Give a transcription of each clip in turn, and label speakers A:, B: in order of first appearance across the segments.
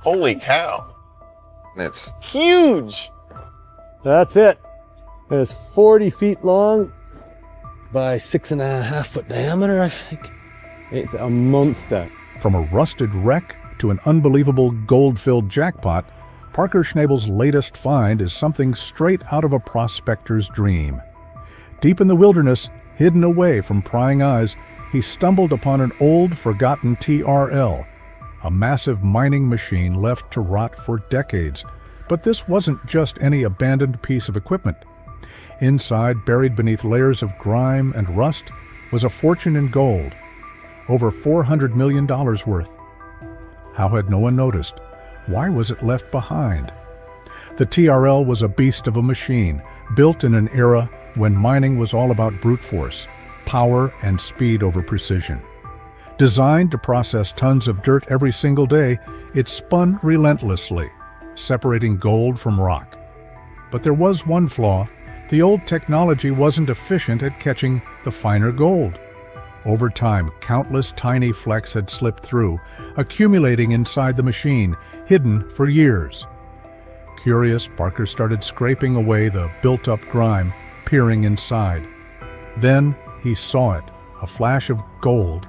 A: Holy cow.
B: It's
A: Huge.
C: That's it. It's 40 feet long by 6.5 foot diameter, I think. It's a monster.
D: From a rusted wreck to an unbelievable gold-filled jackpot, Parker Schnabel's latest find is something straight out of a prospector's dream. Deep in the wilderness, hidden away from prying eyes, he stumbled upon an old, forgotten TRL, a massive mining machine left to rot for decades. But this wasn't just any abandoned piece of equipment. Inside, buried beneath layers of grime and rust, was a fortune in gold, over $400 million worth. How had no one noticed? Why was it left behind? The TRL was a beast of a machine, built in an era when mining was all about brute force, power and speed over precision. Designed to process tons of dirt every single day, it spun relentlessly, separating gold from rock. But there was one flaw. The old technology wasn't efficient at catching the finer gold. Over time, countless tiny flecks had slipped through, accumulating inside the machine, hidden for years. Curious, Parker started scraping away the built-up grime, peering inside. Then he saw it, a flash of gold,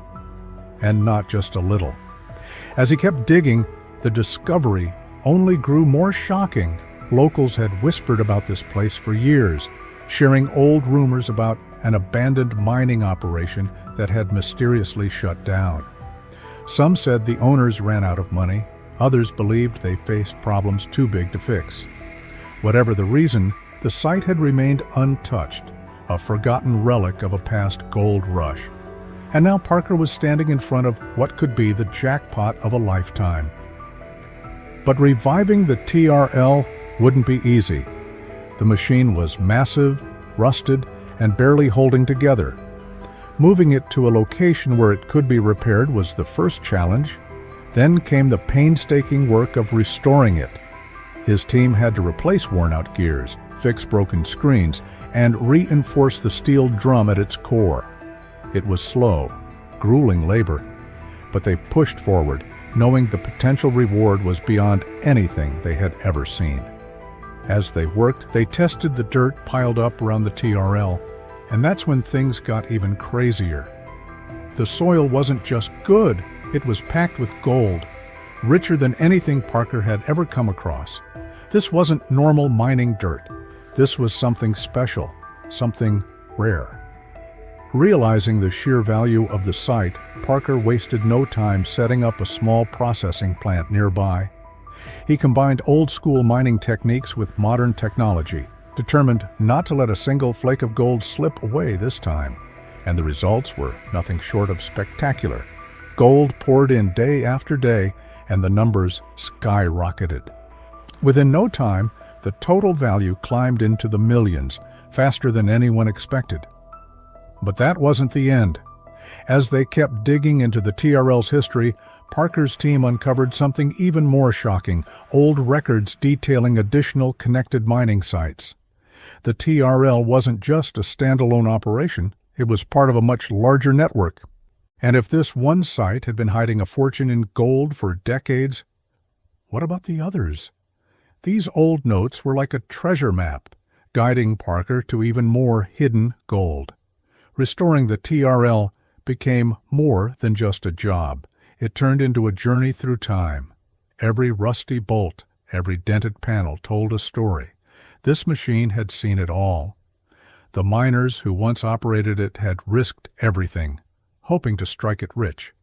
D: and not just a little. As he kept digging, the discovery only grew more shocking. Locals had whispered about this place for years, sharing old rumors about an abandoned mining operation that had mysteriously shut down. Some said the owners ran out of money, others believed they faced problems too big to fix. Whatever the reason, the site had remained untouched, a forgotten relic of a past gold rush. And now Parker was standing in front of what could be the jackpot of a lifetime. But reviving the TRL wouldn't be easy. The machine was massive, rusted, and barely holding together. Moving it to a location where it could be repaired was the first challenge. Then came the painstaking work of restoring it. His team had to replace worn-out gears, fix broken screens, and reinforce the steel drum at its core. It was slow, grueling labor, but they pushed forward, knowing the potential reward was beyond anything they had ever seen. As they worked, they tested the dirt piled up around the TRL, and that's when things got even crazier. The soil wasn't just good, it was packed with gold, richer than anything Parker had ever come across. This wasn't normal mining dirt. This was something special, something rare. Realizing the sheer value of the site, Parker wasted no time setting up a small processing plant nearby. He combined old-school mining techniques with modern technology, determined not to let a single flake of gold slip away this time. And the results were nothing short of spectacular. Gold poured in day after day, and the numbers skyrocketed. Within no time, the total value climbed into the millions, faster than anyone expected. But that wasn't the end. As they kept digging into the TRL's history, Parker's team uncovered something even more shocking, old records detailing additional connected mining sites. The TRL wasn't just a standalone operation, it was part of a much larger network. And if this one site had been hiding a fortune in gold for decades, what about the others? These old notes were like a treasure map, guiding Parker to even more hidden gold. Restoring the TRL became more than just a job. It turned into a journey through time. Every rusty bolt, every dented panel told a story. This machine had seen it all. The miners who once operated it had risked everything, hoping to strike it rich.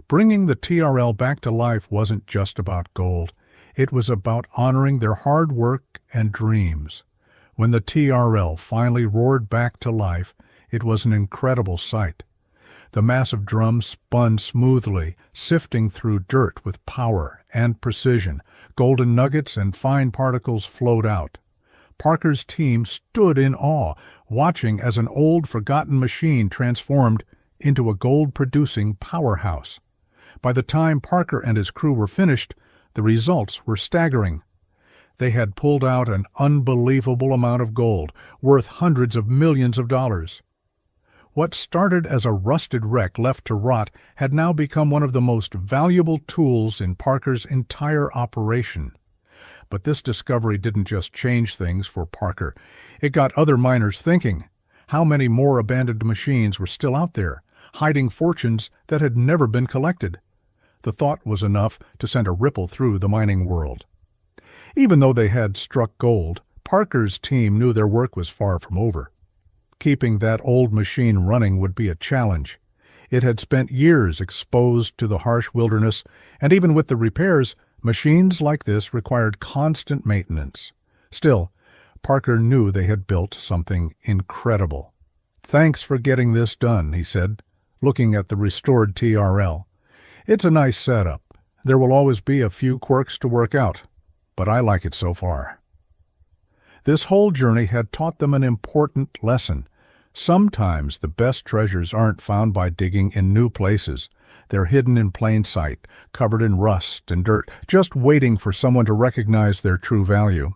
D: Bringing the TRL back to life wasn't just about gold. It was about honoring their hard work and dreams. When the TRL finally roared back to life, it was an incredible sight. The massive drum spun smoothly, sifting through dirt with power and precision. Golden nuggets and fine particles flowed out. Parker's team stood in awe, watching as an old, forgotten machine transformed into a gold-producing powerhouse. By the time Parker and his crew were finished, the results were staggering. They had pulled out an unbelievable amount of gold, worth hundreds of millions of dollars. What started as a rusted wreck left to rot had now become one of the most valuable tools in Parker's entire operation. But this discovery didn't just change things for Parker. It got other miners thinking. How many more abandoned machines were still out there, hiding fortunes that had never been collected? The thought was enough to send a ripple through the mining world. Even though they had struck gold, Parker's team knew their work was far from over. Keeping that old machine running would be a challenge. It had spent years exposed to the harsh wilderness, and even with the repairs, machines like this required constant maintenance. Still, Parker knew they had built something incredible. "Thanks for getting this done," he said, looking at the restored TRL. "It's a nice setup. There will always be a few quirks to work out, but I like it so far." This whole journey had taught them an important lesson. Sometimes the best treasures aren't found by digging in new places. They're hidden in plain sight, covered in rust and dirt, just waiting for someone to recognize their true value.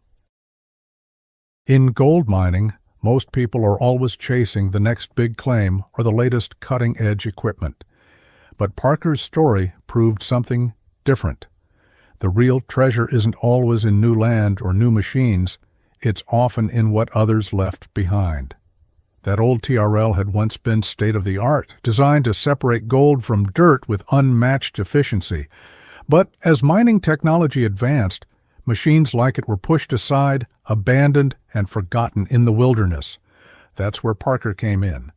D: In gold mining, most people are always chasing the next big claim or the latest cutting-edge equipment. But Parker's story proved something different. The real treasure isn't always in new land or new machines. It's often in what others left behind. That old TRL had once been state-of-the-art, designed to separate gold from dirt with unmatched efficiency. But as mining technology advanced, machines like it were pushed aside, abandoned, and forgotten in the wilderness. That's where Parker came in.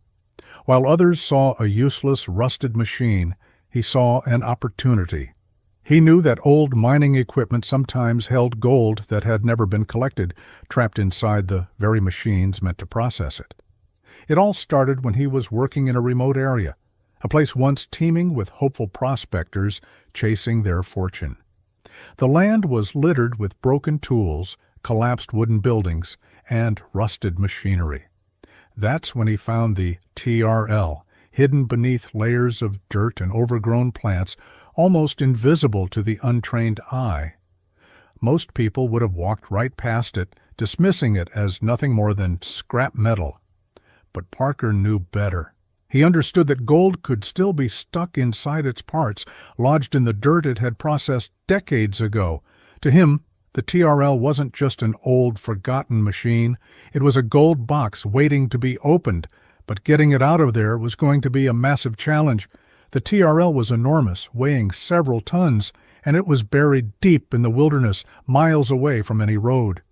D: While others saw a useless, rusted machine, he saw an opportunity. He knew that old mining equipment sometimes held gold that had never been collected, trapped inside the very machines meant to process it. It all started when he was working in a remote area, a place once teeming with hopeful prospectors chasing their fortune. The land was littered with broken tools, collapsed wooden buildings, and rusted machinery. That's when he found the TRL, hidden beneath layers of dirt and overgrown plants, almost invisible to the untrained eye. Most people would have walked right past it, dismissing it as nothing more than scrap metal. But Parker knew better. He understood that gold could still be stuck inside its parts, lodged in the dirt it had processed decades ago. To him, the TRL wasn't just an old, forgotten machine. It was a gold box waiting to be opened, but getting it out of there was going to be a massive challenge. The TRL was enormous, weighing several tons, and it was buried deep in the wilderness, miles away from any road.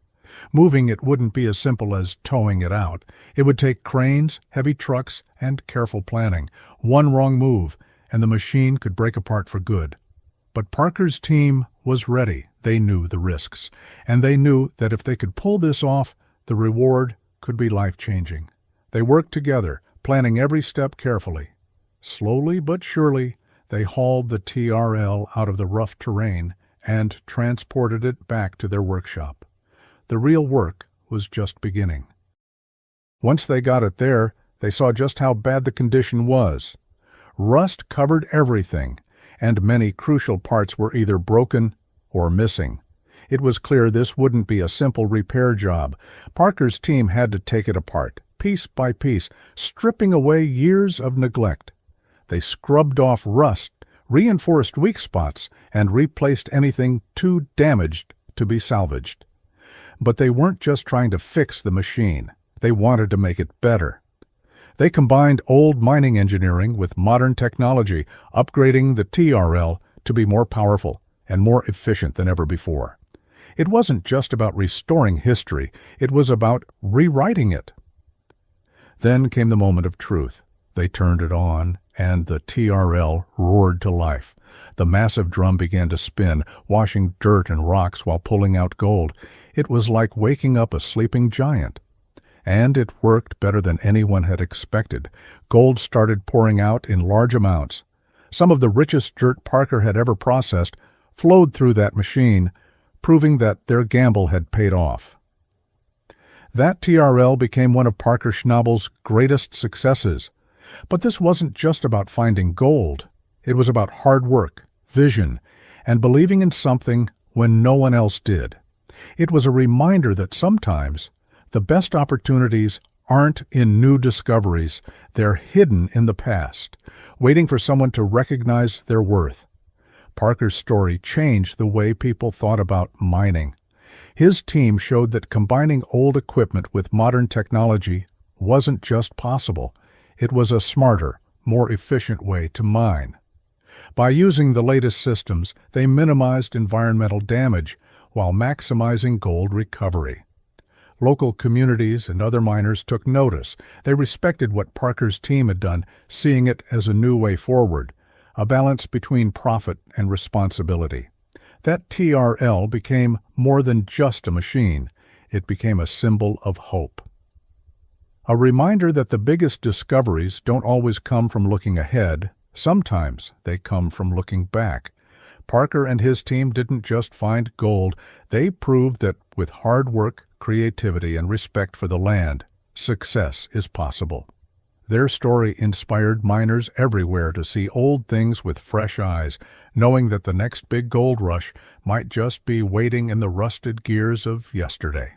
D: Moving it wouldn't be as simple as towing it out. It would take cranes, heavy trucks, and careful planning. One wrong move, and the machine could break apart for good. But Parker's team was ready. They knew the risks, and they knew that if they could pull this off, the reward could be life-changing. They worked together, planning every step carefully. Slowly but surely, they hauled the TRL out of the rough terrain and transported it back to their workshop. The real work was just beginning. Once they got it there, they saw just how bad the condition was. Rust covered everything, and many crucial parts were either broken or missing. It was clear this wouldn't be a simple repair job. Parker's team had to take it apart, piece by piece, stripping away years of neglect. They scrubbed off rust, reinforced weak spots, and replaced anything too damaged to be salvaged. But they weren't just trying to fix the machine. They wanted to make it better. They combined old mining engineering with modern technology, upgrading the TRL to be more powerful and more efficient than ever before. It wasn't just about restoring history. It was about rewriting it. Then came the moment of truth. They turned it on, and the TRL roared to life. The massive drum began to spin, washing dirt and rocks while pulling out gold. It was like waking up a sleeping giant. And it worked better than anyone had expected. Gold started pouring out in large amounts. Some of the richest dirt Parker had ever processed flowed through that machine, proving that their gamble had paid off. That TRL became one of Parker Schnabel's greatest successes. But this wasn't just about finding gold. It was about hard work, vision, and believing in something when no one else did. It was a reminder that sometimes the best opportunities aren't in new discoveries. They're hidden in the past, waiting for someone to recognize their worth. Parker's story changed the way people thought about mining. His team showed that combining old equipment with modern technology wasn't just possible. It was a smarter, more efficient way to mine. By using the latest systems, they minimized environmental damage while maximizing gold recovery. Local communities and other miners took notice. They respected what Parker's team had done, seeing it as a new way forward, a balance between profit and responsibility. That TRL became more than just a machine. It became a symbol of hope. A reminder that the biggest discoveries don't always come from looking ahead. Sometimes they come from looking back. Parker and his team didn't just find gold. They proved that with hard work, creativity, and respect for the land, success is possible. Their story inspired miners everywhere to see old things with fresh eyes, knowing that the next big gold rush might just be waiting in the rusted gears of yesterday.